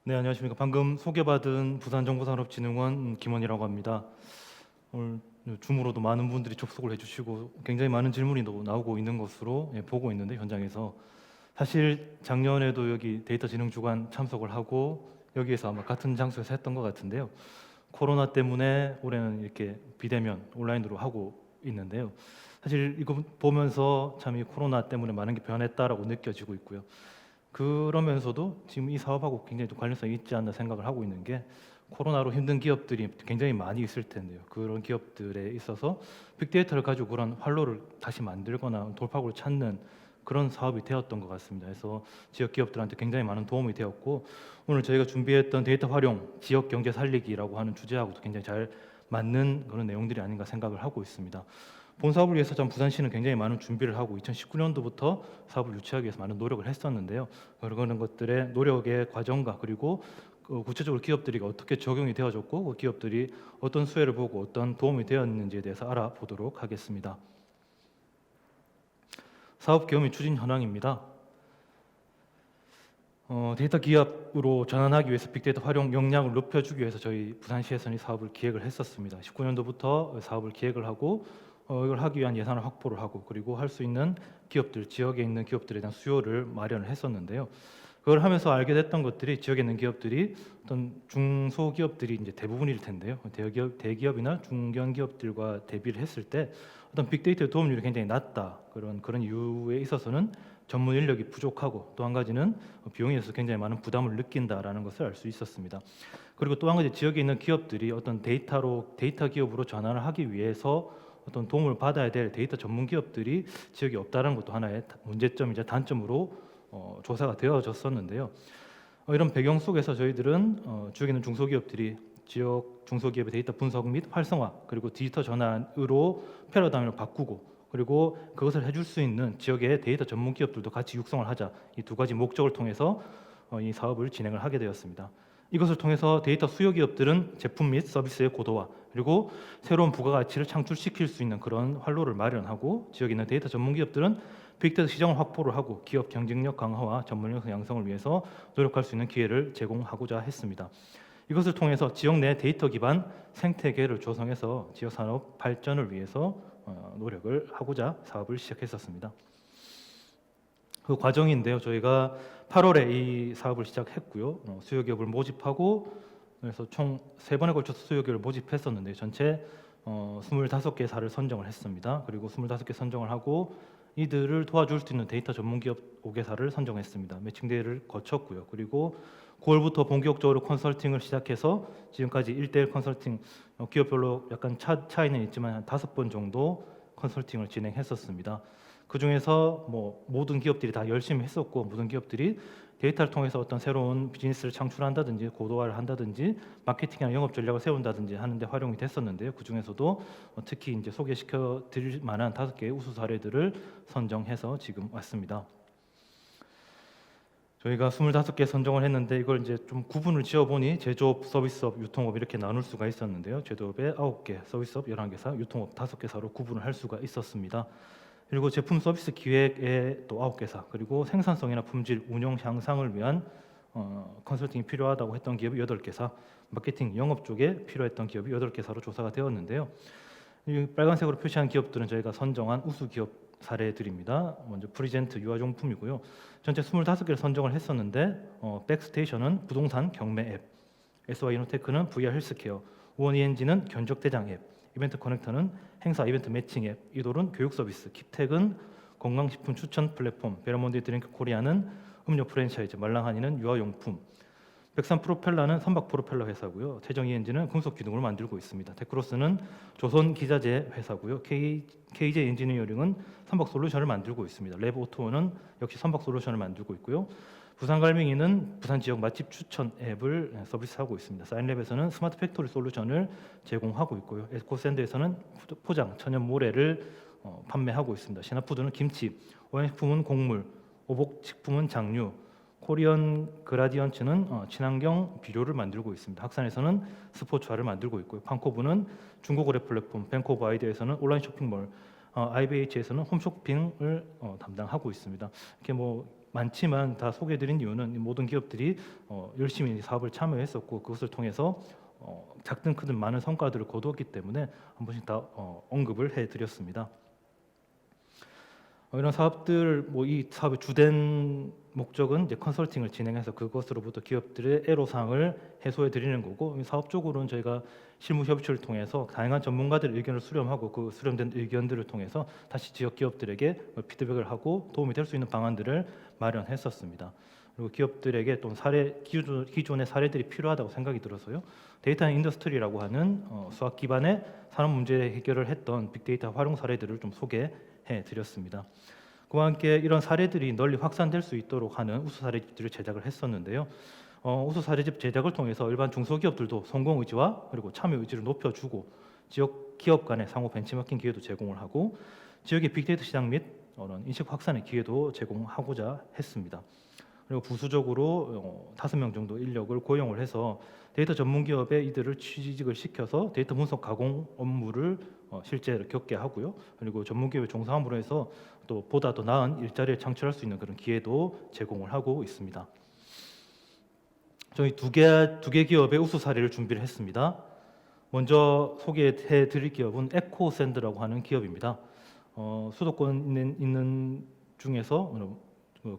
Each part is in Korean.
네, 안녕하십니까. 방금 소개받은 부산정보산업진흥원 김원이라고 합니다. 오늘 줌으로도 많은 분들이 접속을 해주시고 굉장히 많은 질문이 나오고 있는 것으로 보고 있는데, 현장에서 사실 작년에도 여기 데이터진흥주간 참석을 하고 여기에서 아마 같은 장소에서 했던 것 같은데요. 코로나 때문에 올해는 이렇게 비대면 온라인으로 하고 있는데요. 사실 이거 보면서 참 이 코로나 때문에 많은 게 변했다라고 느껴지고 있고요. 그러면서도 지금 이 사업하고 굉장히 또 관련성이 있지 않나 생각을 하고 있는 게, 코로나로 힘든 기업들이 굉장히 많이 있을 텐데요. 그런 기업들에 있어서 빅데이터를 가지고 그런 활로를 다시 만들거나 돌파구를 찾는 그런 사업이 되었던 것 같습니다. 그래서 지역 기업들한테 굉장히 많은 도움이 되었고, 오늘 저희가 준비했던 데이터 활용, 지역 경제 살리기라고 하는 주제하고도 굉장히 잘 맞는 그런 내용들이 아닌가 생각을 하고 있습니다. 본 사업을 위해서 전 부산시는 굉장히 많은 준비를 하고 2019년도부터 사업을 유치하기 위해서 많은 노력을 했었는데요. 그런 것들의 노력의 과정과, 그리고 구체적으로 기업들이 어떻게 적용이 되어졌고 그 기업들이 어떤 수혜를 보고 어떤 도움이 되었는지에 대해서 알아보도록 하겠습니다. 사업 계획 및 추진 현황입니다. 데이터 기업으로 전환하기 위해서 빅데이터 활용 역량을 높여주기 위해서 저희 부산시에서는 이 사업을 기획을 했었습니다. 19년도부터 사업을 기획을 하고 이걸 하기 위한 예산을 확보를 하고, 그리고 할 수 있는 기업들, 지역에 있는 기업들에 대한 수요를 마련을 했었는데요. 그걸 하면서 알게 됐던 것들이, 지역에 있는 기업들이 어떤 중소기업들이 이제 대부분일 텐데요. 대기업이나 중견기업들과 대비를 했을 때 어떤 빅데이터의 도움률이 굉장히 낮다. 그런 이유에 있어서는 전문 인력이 부족하고, 또 한 가지는 비용에 있어서 굉장히 많은 부담을 느낀다라는 것을 알 수 있었습니다. 그리고 또 한 가지, 지역에 있는 기업들이 어떤 데이터 기업으로 전환을 하기 위해서 어떤 도움을 받아야 될 데이터 전문 기업들이 지역에 없다는 것도 하나의 문제점이자 단점으로 조사가 되어졌었는데요. 이런 배경 속에서 저희들은 지역에 있는 중소기업들이 지역 중소기업의 데이터 분석 및 활성화, 그리고 디지털 전환으로 패러다임을 바꾸고, 그리고 그것을 해줄 수 있는 지역의 데이터 전문 기업들도 같이 육성을 하자, 이 두 가지 목적을 통해서 이 사업을 진행을 하게 되었습니다. 이것을 통해서 데이터 수요 기업들은 제품 및 서비스의 고도화, 그리고 새로운 부가가치를 창출시킬 수 있는 그런 활로를 마련하고, 지역에 있는 데이터 전문 기업들은 빅데이터 시장을 확보를 하고 기업 경쟁력 강화와 전문력 양성을 위해서 노력할 수 있는 기회를 제공하고자 했습니다. 이것을 통해서 지역 내 데이터 기반 생태계를 조성해서 지역 산업 발전을 위해서 노력을 하고자 사업을 시작했었습니다. 그 과정인데요. 저희가 8월에 이 사업을 시작했고요. 수요기업을 모집하고, 그래서 총 3번에 걸쳐서 수요기업을 모집했었는데 전체 25개사를 선정을 했습니다. 그리고 25개 선정을 하고 이들을 도와줄 수 있는 데이터 전문기업 5개사를 선정했습니다. 매칭 대회를 거쳤고요. 그리고 9월부터 본격적으로 컨설팅을 시작해서 지금까지 1대1 컨설팅, 기업별로 약간 차이는 있지만 한 5번 정도 컨설팅을 진행했었습니다. 그 중에서 모든 기업들이 다 열심히 했었고, 모든 기업들이 데이터를 통해서 어떤 새로운 비즈니스를 창출한다든지 고도화를 한다든지 마케팅이나 영업 전략을 세운다든지 하는데 활용이 됐었는데요. 그 중에서도 특히 이제 소개시켜 드릴 만한 5개의 우수 사례들을 선정해서 지금 왔습니다. 저희가 25개 선정을 했는데 이걸 이제 좀 구분을 지어보니 제조업, 서비스업, 유통업 이렇게 나눌 수가 있었는데요. 제조업에 9개, 서비스업 11개사, 유통업 5개사로 구분을 할 수가 있었습니다. 그리고 제품 서비스 기획에 또 9개사, 그리고 생산성이나 품질, 운영 향상을 위한 컨설팅이 필요하다고 했던 기업이 8개사, 마케팅, 영업 쪽에 필요했던 기업이 8개사로 조사가 되었는데요. 이 빨간색으로 표시한 기업들은 저희가 선정한 우수 기업 사례들입니다. 먼저 프리젠트 유아용품이고요. 전체 25개를 선정을 했었는데 백스테이션은 부동산 경매 앱, SY이노테크는 VR 헬스케어, 우원이엔지는 견적 대장 앱, 이벤트 커넥터는 행사 이벤트 매칭 앱, 이돌은 교육 서비스, 킵텍은 건강식품 추천 플랫폼, 베라몬드 드링크 코리아는 음료 프랜차이즈, 말랑하니는 유아용품, 백산 프로펠러는 선박 프로펠러 회사고요. 태정 ENG는 금속 기둥을 만들고 있습니다. 테크로스는 조선 기자재 회사고요. KJ 엔지니어링은 선박 솔루션을 만들고 있습니다. 랩 오토원은 역시 선박 솔루션을 만들고 있고요. 부산갈매기는 부산 지역 맛집 추천 앱을 서비스하고 있습니다. 사인랩에서는 스마트 팩토리 솔루션을 제공하고 있고요. 에코샌드에서는 포장 천연 모래를 판매하고 있습니다. 신화푸드는 김치, 오양식품은 곡물, 오복식품은 장류, 코리언 그라디언츠는 친환경 비료를 만들고 있습니다. 학산에서는 스포츠화를 만들고 있고요. 판코브는 중고 거래 플랫폼, 뱅코브 아이디어에서는 온라인 쇼핑몰, IBH에서는 홈쇼핑을 담당하고 있습니다. 이렇게 많지만 다 소개해드린 이유는 이 모든 기업들이 열심히 사업을 참여했었고 그것을 통해서 작든 크든 많은 성과들을 거두었기 때문에 한 번씩 다 언급을 해드렸습니다. 이런 사업들 이 사업의 주된 목적은 이제 컨설팅을 진행해서 그것으로부터 기업들의 애로사항을 해소해 드리는 거고, 이 사업적으로는 저희가 실무 협의체를 통해서 다양한 전문가들의 의견을 수렴하고 그 수렴된 의견들을 통해서 다시 지역 기업들에게 피드백을 하고 도움이 될 수 있는 방안들을 마련했었습니다. 그리고 기업들에게 또 기존의 사례들이 필요하다고 생각이 들어서요. 데이터 인더스트리라고 하는 수학 기반의 산업 문제 해결을 했던 빅데이터 활용 사례들을 좀 소개해 드렸습니다. 그와 함께 이런 사례들이 널리 확산될 수 있도록 하는 우수 사례집들을 제작을 했었는데요. 우수 사례집 제작을 통해서 일반 중소기업들도 성공 의지와 그리고 참여 의지를 높여주고 지역 기업 간의 상호 벤치마킹 기회도 제공을 하고 지역의 빅데이터 시장 및 인식 확산의 기회도 제공하고자 했습니다. 그리고 부수적으로 5명 정도 인력을 고용을 해서 데이터 전문 기업에 이들을 취직을 시켜서 데이터 분석 가공 업무를 실제 겪게 하고요. 그리고 전문 기업에 종사함으로 해서 또 보다 더 나은 일자리를 창출할 수 있는 그런 기회도 제공을 하고 있습니다. 저희 두 개 기업의 우수 사례를 준비를 했습니다. 먼저 소개해 드릴 기업은 에코샌드라고 하는 기업입니다. 수도권에 있는 중에서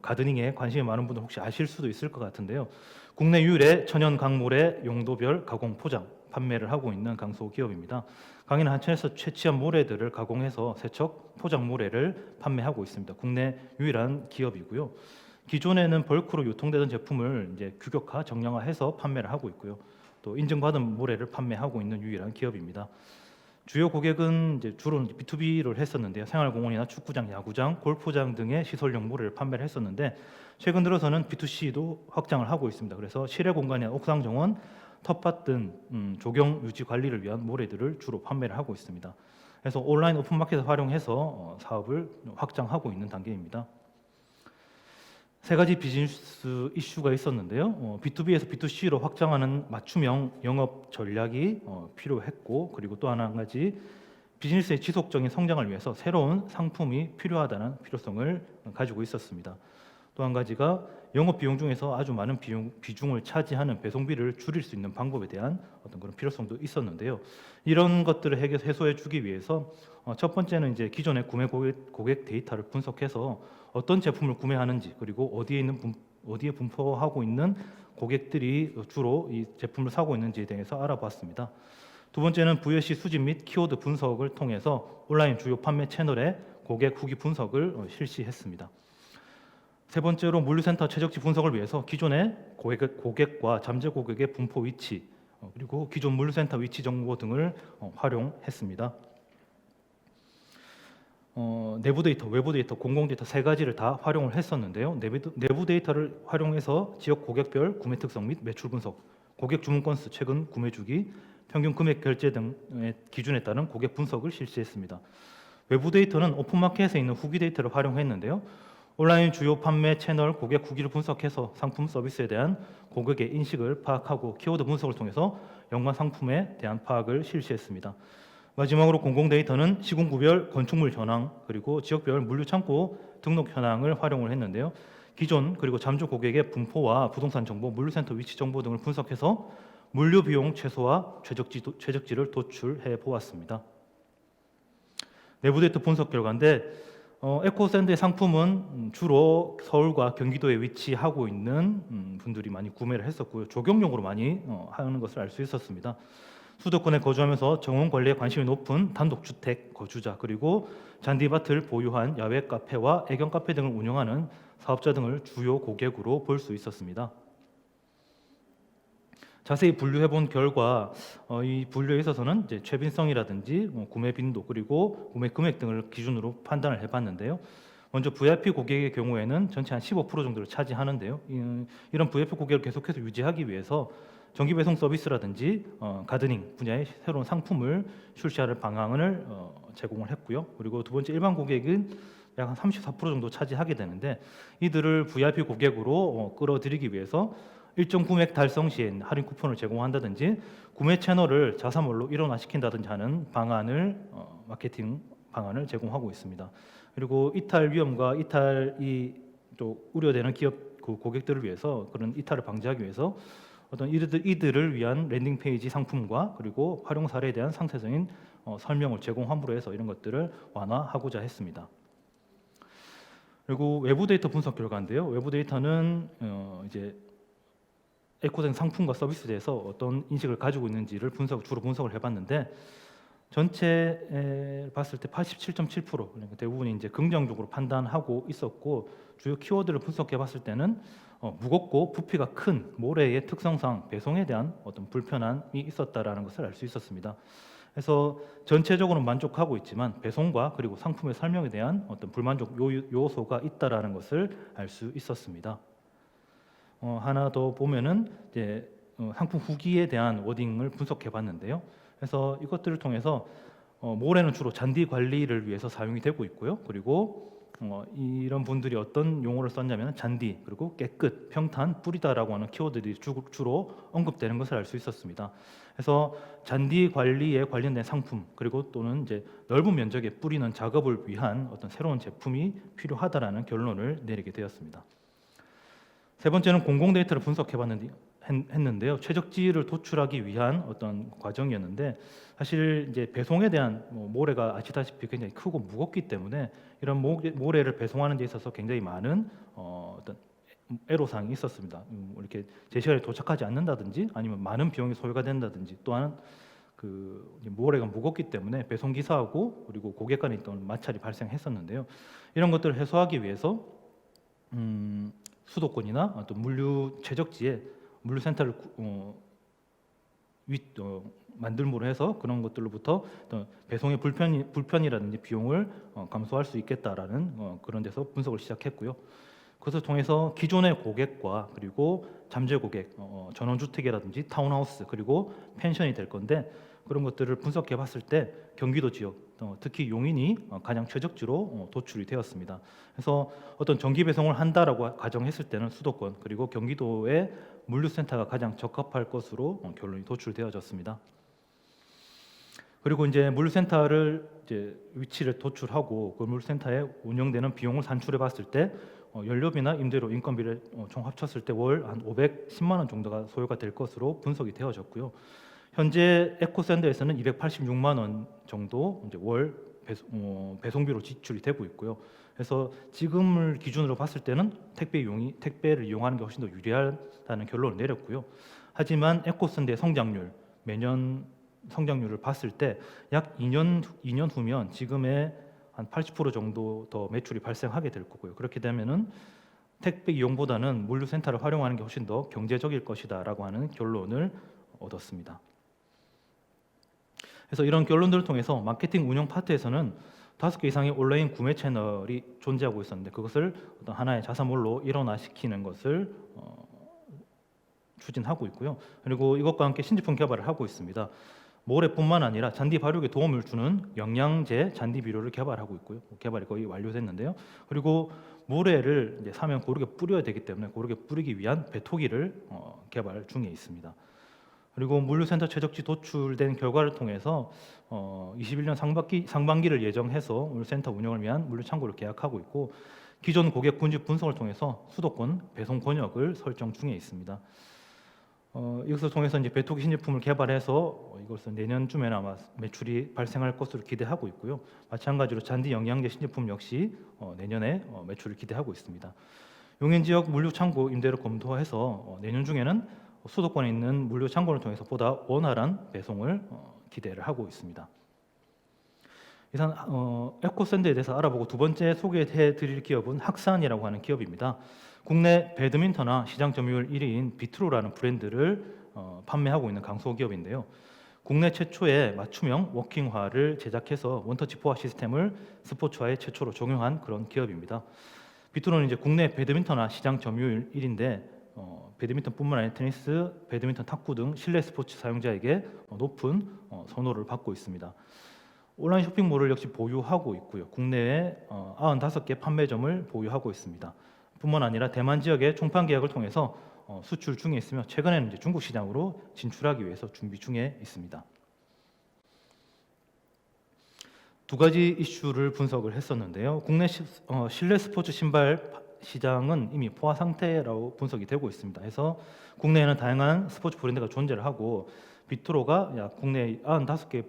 가드닝에 관심이 많은 분들 혹시 아실 수도 있을 것 같은데요. 국내 유일의 천연 강물의 용도별 가공 포장 판매를 하고 있는 강소 기업입니다. 강인 한천에서 채취한 모래들을 가공해서 세척 포장 모래를 판매하고 있습니다. 국내 유일한 기업이고요. 기존에는 벌크로 유통되던 제품을 이제 규격화, 정량화해서 판매를 하고 있고요. 또 인증받은 모래를 판매하고 있는 유일한 기업입니다. 주요 고객은 이제 주로 B2B를 했었는데요. 생활공원이나 축구장, 야구장, 골프장 등의 시설용 모래를 판매를 했었는데 최근 들어서는 B2C도 확장을 하고 있습니다. 그래서 실외 공간이나 옥상 정원, 텃밭 등 조경 유지 관리를 위한 모래들을 주로 판매를 하고 있습니다. 그래서 온라인 오픈마켓을 활용해서 사업을 확장하고 있는 단계입니다. 세 가지 비즈니스 이슈가 있었는데요. B2B에서 B2C로 확장하는 맞춤형 영업 전략이 필요했고, 그리고 또 한 가지 비즈니스의 지속적인 성장을 위해서 새로운 상품이 필요하다는 필요성을 가지고 있었습니다. 또 한 가지가 영업 비용 중에서 아주 많은 비중을 차지하는 배송비를 줄일 수 있는 방법에 대한 어떤 그런 필요성도 있었는데요. 이런 것들을 해소해 주기 위해서 첫 번째는 이제 기존의 구매 고객 데이터를 분석해서 어떤 제품을 구매하는지, 그리고 어디에 분포하고 있는 고객들이 주로 이 제품을 사고 있는지에 대해서 알아봤습니다. 두 번째는 VOC 수집 및 키워드 분석을 통해서 온라인 주요 판매 채널의 고객 후기 분석을 실시했습니다. 세 번째로 물류센터 최적지 분석을 위해서 기존의 고객과 잠재 고객의 분포 위치, 그리고 기존 물류센터 위치 정보 등을 활용했습니다. 내부 데이터, 외부 데이터, 공공 데이터 세 가지를 다 활용을 했었는데요. 내부 데이터를 활용해서 지역 고객별 구매 특성 및 매출 분석, 고객 주문 건수, 최근 구매 주기, 평균 금액 결제 등의 기준에 따른 고객 분석을 실시했습니다. 외부 데이터는 오픈마켓에 있는 후기 데이터를 활용했는데요. 온라인 주요 판매 채널 고객 후기를 분석해서 상품 서비스에 대한 고객의 인식을 파악하고 키워드 분석을 통해서 연관 상품에 대한 파악을 실시했습니다. 마지막으로 공공 데이터는 시군구별 건축물 현황, 그리고 지역별 물류창고 등록 현황을 활용을 했는데요. 기존 그리고 잠재 고객의 분포와 부동산 정보, 물류센터 위치 정보 등을 분석해서 물류 비용 최소화, 최적지를 도출해 보았습니다. 내부 데이터 분석 결과인데 에코샌드의 상품은 주로 서울과 경기도에 위치하고 있는 분들이 많이 구매를 했었고요. 조경용으로 많이 하는 것을 알 수 있었습니다. 수도권에 거주하면서 정원 관리에 관심이 높은 단독주택 거주자, 그리고 잔디밭을 보유한 야외 카페와 애견 카페 등을 운영하는 사업자 등을 주요 고객으로 볼 수 있었습니다. 자세히 분류해 본 결과 이 분류에 있어서는 이제 최빈성이라든지 구매 빈도, 그리고 구매 금액 등을 기준으로 판단을 해봤는데요. 먼저 VIP 고객의 경우에는 전체 한 15% 정도를 차지하는데요. 이런 VIP 고객을 계속해서 유지하기 위해서 정기 배송 서비스라든지 가드닝 분야의 새로운 상품을 출시할 방안을 제공을 했고요. 그리고 두 번째 일반 고객은 약 한 34% 정도 차지하게 되는데 이들을 VIP 고객으로 끌어들이기 위해서 일정 금액 달성 시엔 할인 쿠폰을 제공한다든지 구매 채널을 자사몰로 일원화시킨다든지 하는 방안을 마케팅 방안을 제공하고 있습니다. 그리고 이탈 위험과 이탈이 좀 우려되는 기업 고객들을 위해서 그런 이탈을 방지하기 위해서 어떤 이들을 위한 랜딩 페이지 상품과 그리고 활용 사례에 대한 상세적인 설명을 제공함으로 해서 이런 것들을 완화하고자 했습니다. 그리고 외부 데이터 분석 결과인데요. 외부 데이터는 이제 에코생 상품과 서비스에 대해서 어떤 인식을 가지고 있는지를 주로 분석을 해봤는데 전체 봤을 때 87.7% 그러니까 대부분이 이제 긍정적으로 판단하고 있었고 주요 키워드를 분석해봤을 때는 무겁고 부피가 큰 모래의 특성상 배송에 대한 어떤 불편함이 있었다라는 것을 알 수 있었습니다. 그래서 전체적으로 만족하고 있지만 배송과 그리고 상품의 설명에 대한 어떤 불만족 요소가 있다라는 것을 알 수 있었습니다. 하나 더 보면은 이제 상품 후기에 대한 워딩을 분석해봤는데요. 그래서 이것들을 통해서 모래는 주로 잔디 관리를 위해서 사용이 되고 있고요. 그리고 이런 분들이 어떤 용어를 썼냐면 잔디, 그리고 깨끗, 평탄, 뿌리다라고 하는 키워드들이 주로 언급되는 것을 알 수 있었습니다. 그래서 잔디 관리에 관련된 상품, 그리고 또는 이제 넓은 면적에 뿌리는 작업을 위한 어떤 새로운 제품이 필요하다라는 결론을 내리게 되었습니다. 세 번째는 공공 데이터를 분석해봤는데요. 최적지를 도출하기 위한 어떤 과정이었는데 사실 이제 배송에 대한 모래가 아시다시피 굉장히 크고 무겁기 때문에 이런 모래를 배송하는 데 있어서 굉장히 많은 어떤 애로사항이 있었습니다. 이렇게 제 시간에 도착하지 않는다든지 아니면 많은 비용이 소요가 된다든지 또한 그 모래가 무겁기 때문에 배송 기사하고 그리고 고객 간에 있던 마찰이 발생했었는데요. 이런 것들을 해소하기 위해서 수도권이나 어떤 물류 최적지에 물류센터를 만들므로 해서 그런 것들로부터 어떤 배송의 불편이라든지 비용을 감소할 수 있겠다라는 그런 데서 분석을 시작했고요. 그것을 통해서 기존의 고객과 그리고 잠재 고객, 전원주택이라든지 타운하우스 그리고 펜션이 될 건데 그런 것들을 분석해 봤을 때 경기도 지역, 특히 용인이 가장 최적지로 도출이 되었습니다. 그래서 어떤 정기 배송을 한다라고 가정했을 때는 수도권 그리고 경기도의 물류센터가 가장 적합할 것으로 결론이 도출되어졌습니다. 그리고 이제 물류센터를 이제 위치를 도출하고 그 물류센터에 운영되는 비용을 산출해 봤을 때 연료비나 임대료, 인건비를 총 합쳤을 때 월 한 510만 원 정도가 소요가 될 것으로 분석이 되어졌고요. 현재 에코샌드에서는 286만 원 정도 이제 월 배송비로 지출이 되고 있고요. 그래서 지금을 기준으로 봤을 때는 택배를 이용하는 게 훨씬 더 유리하다는 결론을 내렸고요. 하지만 에코샌드의 성장률 매년 성장률을 봤을 때 약 2년 후면 지금의 한 80% 정도 더 매출이 발생하게 될 거고요. 그렇게 되면은 택배 이용보다는 물류센터를 활용하는 게 훨씬 더 경제적일 것이다라고 하는 결론을 얻었습니다. 그래서 이런 결론들을 통해서 마케팅 운영 파트에서는 5개 이상의 온라인 구매 채널이 존재하고 있었는데 그것을 어떤 하나의 자사몰로 일원화시키는 것을 추진하고 있고요. 그리고 이것과 함께 신제품 개발을 하고 있습니다. 모래뿐만 아니라 잔디 발육에 도움을 주는 영양제 잔디 비료를 개발하고 있고요. 개발이 거의 완료됐는데요. 그리고 모래를 이제 사면 고르게 뿌려야 되기 때문에 고르게 뿌리기 위한 배토기를 개발 중에 있습니다. 그리고 물류센터 최적지 도출된 결과를 통해서 21년 상반기를 예정해서 물류센터 운영을 위한 물류창고를 계약하고 있고 기존 고객 군집 분석을 통해서 수도권 배송 권역을 설정 중에 있습니다. 이것을 통해서 이제 배토기 신제품을 개발해서 이것은 내년쯤에는 아마 매출이 발생할 것으로 기대하고 있고요. 마찬가지로 잔디 영양제 신제품 역시 내년에 매출을 기대하고 있습니다. 용인 지역 물류 창고 임대를 검토해서 내년 중에는 수도권에 있는 물류 창고를 통해서 보다 원활한 배송을 기대를 하고 있습니다. 이상 에코샌드에 대해서 알아보고 두 번째 소개해 드릴 기업은 학산이라고 하는 기업입니다. 국내 배드민턴화 시장 점유율 1위인 비트로라는 브랜드를 판매하고 있는 강소기업인데요. 국내 최초의 맞춤형 워킹화를 제작해서 원터치 포화 시스템을 스포츠화에 최초로 적용한 그런 기업입니다. 비트로는 이제 국내 배드민턴화 시장 점유율 1위인데 배드민턴뿐만 아니라 테니스, 배드민턴, 탁구 등 실내 스포츠 사용자에게 높은 선호를 받고 있습니다. 온라인 쇼핑몰을 역시 보유하고 있고요. 국내에 95개 판매점을 보유하고 있습니다. 뿐만 아니라 대만 지역의 총판 계약을 통해서 수출 중에 있으며 최근에는 이제 중국 시장으로 진출하기 위해서 준비 중에 있습니다. 두 가지 이슈를 분석을 했었는데요. 국내 실내 스포츠 시장은 이미 포화 상태라고 분석이 되고 있습니다. 그래서 국내에는 다양한 스포츠 브랜드가 존재를 하고 비트로가 약 국내 95개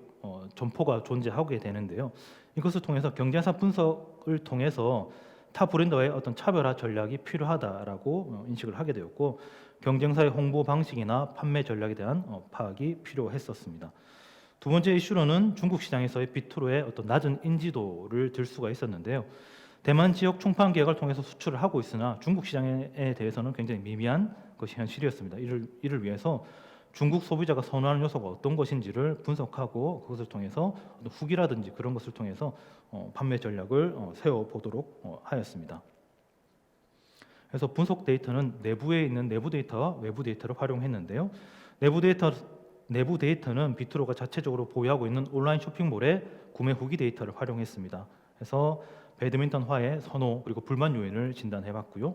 점포가 존재하게 되는데요. 이것을 통해서 경쟁사 분석을 통해서 타 브랜드와의 어떤 차별화 전략이 필요하다라고 인식을 하게 되었고 경쟁사의 홍보 방식이나 판매 전략에 대한 파악이 필요했었습니다. 두 번째 이슈로는 중국 시장에서의 비트로의 어떤 낮은 인지도를 들 수가 있었는데요. 대만 지역 총판 계약을 통해서 수출을 하고 있으나 중국 시장에 대해서는 굉장히 미미한 것이 현실이었습니다. 이를 위해서 중국 소비자가 선호하는 요소가 어떤 것인지를 분석하고 그것을 통해서 후기라든지 그런 것을 통해서 판매 전략을 세워보도록 하였습니다. 그래서 분석 데이터는 내부에 있는 내부 데이터와 외부 데이터를 활용했는데요. 내부 데이터는 비트로가 자체적으로 보유하고 있는 온라인 쇼핑몰의 구매 후기 데이터를 활용했습니다. 그래서 배드민턴화의 선호 그리고 불만 요인을 진단해봤고요.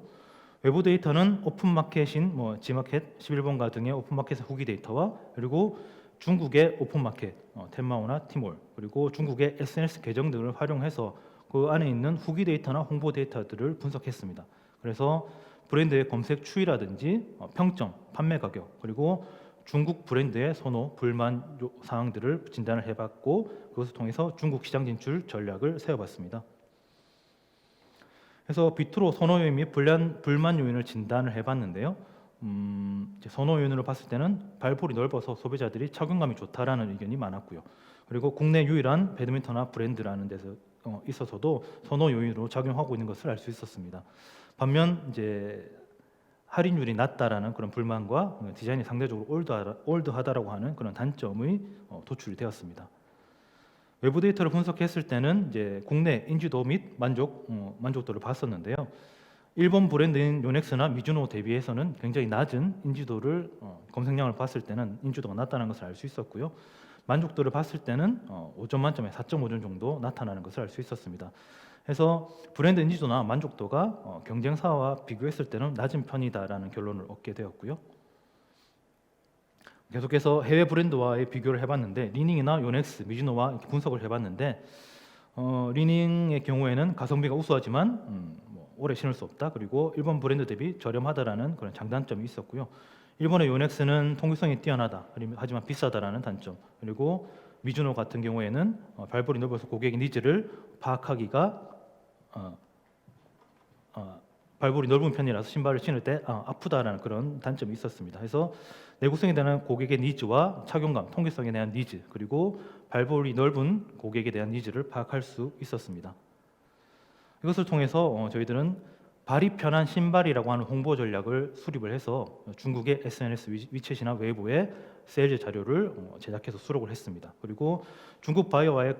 외부 데이터는 오픈마켓인 G마켓, 11번가 등의 오픈마켓의 후기 데이터와 그리고 중국의 오픈마켓, 텐마오나 티몰 그리고 중국의 SNS 계정 등을 활용해서 그 안에 있는 후기 데이터나 홍보 데이터들을 분석했습니다. 그래서 브랜드의 검색 추이라든지 평점, 판매 가격 그리고 중국 브랜드의 선호, 불만 사항들을 진단을 해봤고 그것을 통해서 중국 시장 진출 전략을 세워봤습니다. 그래서 비트로 선호 요인 및 불만 요인을 진단을 해봤는데요. 선호 요인으로 봤을 때는 발볼이 넓어서 소비자들이 착용감이 좋다라는 의견이 많았고요. 그리고 국내 유일한 배드민턴화 브랜드라는 데서 있어서도 선호 요인으로 작용하고 있는 것을 알 수 있었습니다. 반면 이제 할인율이 낮다라는 그런 불만과 디자인이 상대적으로 올드하다라고 하는 그런 단점이 도출이 되었습니다. 외부 데이터를 분석했을 때는 이제 국내 인지도 및 만족도를 봤었는데요. 일본 브랜드인 요넥스나 미즈노 대비해서는 굉장히 낮은 인지도를 검색량을 봤을 때는 인지도가 낮다는 것을 알 수 있었고요. 만족도를 봤을 때는 5점 만점에 4.5점 정도 나타나는 것을 알 수 있었습니다. 그래서 브랜드 인지도나 만족도가 경쟁사와 비교했을 때는 낮은 편이다라는 결론을 얻게 되었고요. 계속해서 해외 브랜드와의 비교를 해봤는데 리닝이나 요넥스, 미즈노와 분석을 해봤는데 리닝의 경우에는 가성비가 우수하지만 오래 신을 수 없다. 그리고 일본 브랜드 대비 저렴하다라는 그런 장단점이 있었고요. 일본의 요넥스는 통기성이 뛰어나다. 하지만 비싸다라는 단점. 그리고 미즈노 같은 경우에는 발볼이 넓어서 고객의 니즈를 파악하기가 발볼이 넓은 편이라서 신발을 신을 때 아프다라는 그런 단점이 있었습니다. 그래서 내구성에 대한 고객의 니즈와 착용감, 통기성에 대한 니즈, 그리고 발볼이 넓은 고객에 대한 니즈를 파악할 수 있었습니다. 이것을 통해서 저희들은 발이 편한 신발이라고 하는 홍보 전략을 수립을 해서 중국의 SNS 위챗이나 웨이보에 세일즈 자료를 제작해서 수록을 했습니다. 그리고 중국 바이어와의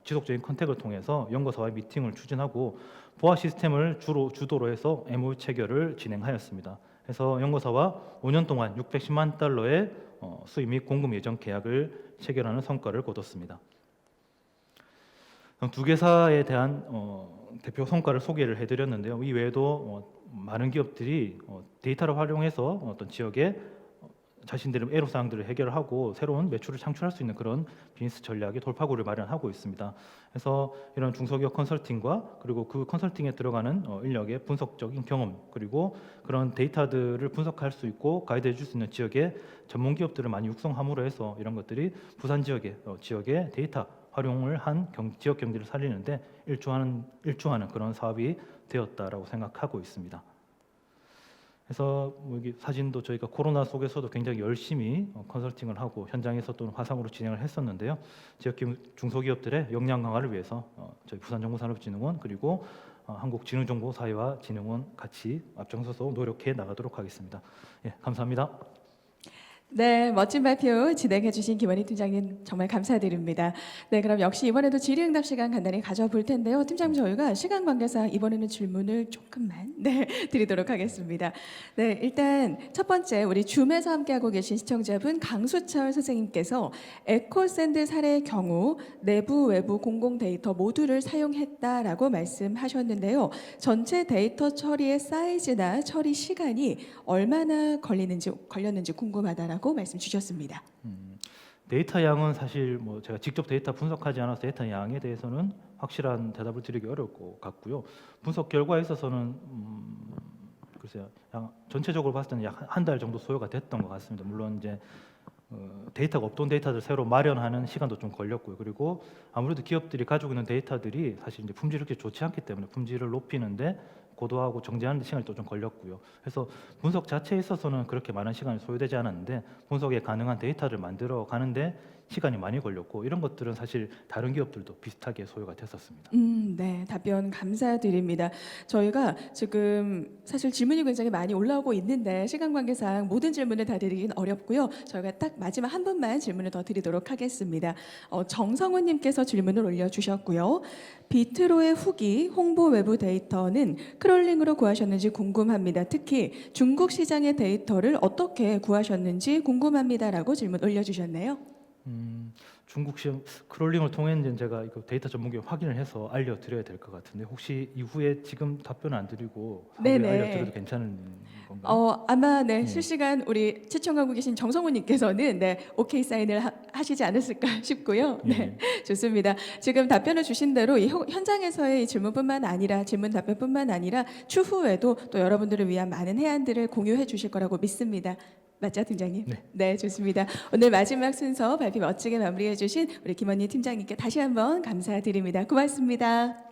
지속적인 컨택을 통해서 연구사와의 미팅을 추진하고 보아 시스템을 주도로 해서 MOU 체결을 진행하였습니다. 그래서 연구사와 5년 동안 610만 달러의 수입 및 공급 예정 계약을 체결하는 성과를 거뒀습니다. 두 개사에 대한 대표 성과를 소개를 해드렸는데요. 이 외에도 많은 기업들이 데이터를 활용해서 어떤 지역에 자신들의 애로사항들을 해결하고 새로운 매출을 창출할 수 있는 그런 비즈니스 전략의 돌파구를 마련하고 있습니다. 그래서 이런 중소기업 컨설팅과 그리고 그 컨설팅에 들어가는 인력의 분석적인 경험 그리고 그런 데이터들을 분석할 수 있고 가이드해 줄 수 있는 지역의 전문 기업들을 많이 육성함으로 해서 이런 것들이 부산 지역의 데이터 활용을 한 지역 경제를 살리는데 일조하는 그런 사업이 되었다라고 생각하고 있습니다. 그래서 여기 사진도 저희가 코로나 속에서도 굉장히 열심히 컨설팅을 하고 현장에서 또는 화상으로 진행을 했었는데요. 지역 중소기업들의 역량 강화를 위해서 저희 부산정보산업진흥원 그리고 한국진흥정보사회와 진흥원 앞장서서 노력해 나가도록 하겠습니다. 예, 감사합니다. 네, 멋진 발표 진행해 주신 김원희 팀장님 정말 감사드립니다. 네, 그럼 역시 이번에도 질의응답 시간 간단히 가져볼 텐데요. 팀장님 저희가 시간 관계상 이번에는 질문을 조금만 드리도록 하겠습니다. 네, 일단 첫 번째 우리 줌에서 함께하고 계신 시청자분 강수철 선생님께서 에코샌드 사례의 경우 내부 외부 공공 데이터 모두를 사용했다라고 말씀하셨는데요. 전체 데이터 처리의 사이즈나 처리 시간이 얼마나 걸렸는지 궁금하다라고 말씀 주셨습니다. 데이터 양은 사실 제가 직접 데이터 분석하지 않아서 데이터 양에 대해서는 확실한 대답을 드리기 어려울 것 같고요. 분석 결과에 있어서는 글쎄요, 전체적으로 봤을 때는 약 한 달 정도 소요가 됐던 것 같습니다. 물론 이제 데이터가 없던 데이터들 새로 마련하는 시간도 좀 걸렸고요. 그리고 아무래도 기업들이 가지고 있는 데이터들이 사실 이제 품질이 그렇게 좋지 않기 때문에 품질을 높이는데 고도하고 정제하는 데 시간이 또 좀 걸렸고요. 그래서 분석 자체에 있어서는 그렇게 많은 시간이 소요되지 않았는데 분석에 가능한 데이터를 만들어 가는데 시간이 많이 걸렸고 이런 것들은 사실 다른 기업들도 비슷하게 소요가 됐었습니다. 네, 답변 감사드립니다. 저희가 지금 사실 질문이 굉장히 많이 올라오고 있는데 시간 관계상 모든 질문을 다 드리긴 어렵고요. 저희가 딱 마지막 한 분만 질문을 더 드리도록 하겠습니다. 정성훈님께서 질문을 올려주셨고요. 비트로의 후기 홍보 외부 데이터는 크롤링으로 구하셨는지 궁금합니다. 특히 중국 시장의 데이터를 어떻게 구하셨는지 궁금합니다라고 질문 올려주셨네요. 중국 시험 크롤링을 통했는지 제가 이거 데이터 전문기에 확인을 해서 알려드려야 될 것 같은데 혹시 이후에 지금 답변 안 드리고 네네. 알려드려도 괜찮은 건가요? 아마 네, 네. 실시간 우리 시청하고 계신 정성훈님께서는 네, 오케이 사인을 하시지 않았을까 싶고요. 네, 좋습니다. 지금 답변을 주신 대로 이 현장에서의 이 질문뿐만 아니라 질문 답변뿐만 아니라 추후에도 또 여러분들을 위한 많은 해안들을 공유해 주실 거라고 믿습니다. 맞죠, 팀장님? 네, 좋습니다. 오늘 마지막 순서 발표 멋지게 마무리해 주신 우리 김원희 팀장님께 다시 한번 감사드립니다. 고맙습니다.